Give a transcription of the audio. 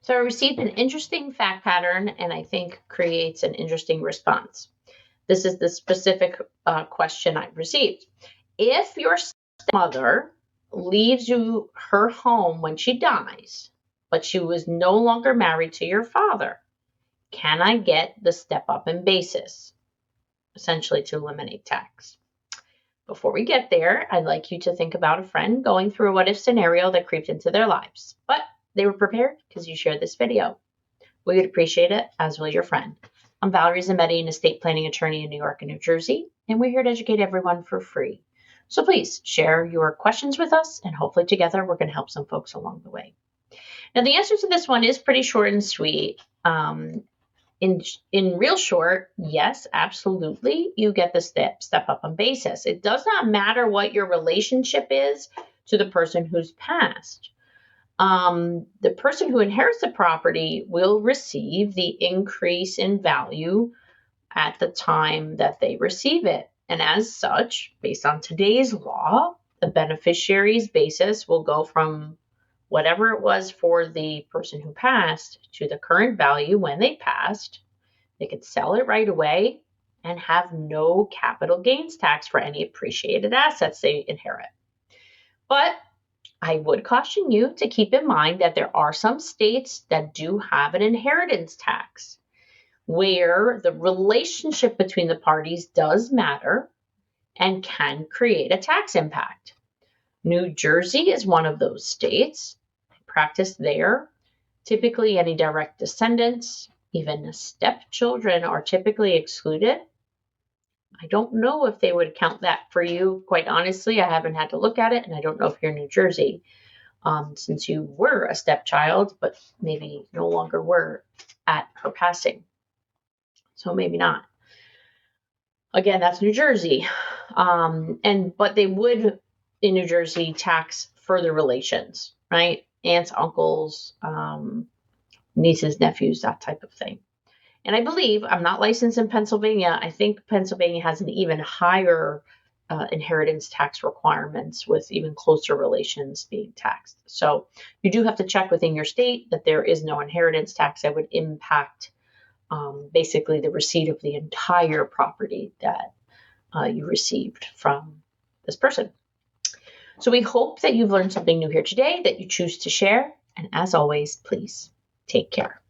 So I received an interesting fact pattern and I think creates an interesting response. This is the specific question I received. If your stepmother leaves you her home when she dies, but she was no longer married to your father, can I get the step up in basis? Essentially to eliminate tax. Before we get there, I'd like you to think about a friend going through a what if scenario that creeped into their lives, but they were prepared because you shared this video. We would appreciate it, as will your friend. I'm Valerie Zammitti, an estate planning attorney in New York and New Jersey, and we're here to educate everyone for free. So please share your questions with us, and hopefully together we're going to help some folks along the way. Now, the answer to this one is pretty short and sweet. In real short, yes, absolutely, you get the step up on basis. It does not matter what your relationship is to the person who's passed. The person who inherits the property will receive the increase in value at the time that they receive it. And as such, based on today's law, the beneficiary's basis will go from whatever it was for the person who passed to the current value when they passed. They could sell it right away and have no capital gains tax for any appreciated assets they inherit. But I would caution you to keep in mind that there are some states that do have an inheritance tax where the relationship between the parties does matter and can create a tax impact. New Jersey is one of those states. Practice there. Typically, any direct descendants, even stepchildren, are typically excluded. I don't know if they would count that for you. Quite honestly, I haven't had to look at it, and I don't know if you're in New Jersey, since you were a stepchild, but maybe no longer were at her passing. So maybe not. Again, that's New Jersey. But they would, in New Jersey, tax further relations, right? Aunts, uncles, nieces, nephews, that type of thing. And I believe, I'm not licensed in Pennsylvania, I think Pennsylvania has an even higher inheritance tax requirements with even closer relations being taxed. So you do have to check within your state that there is no inheritance tax that would impact basically the receipt of the entire property that you received from this person. So we hope that you've learned something new here today that you choose to share. And as always, please take care.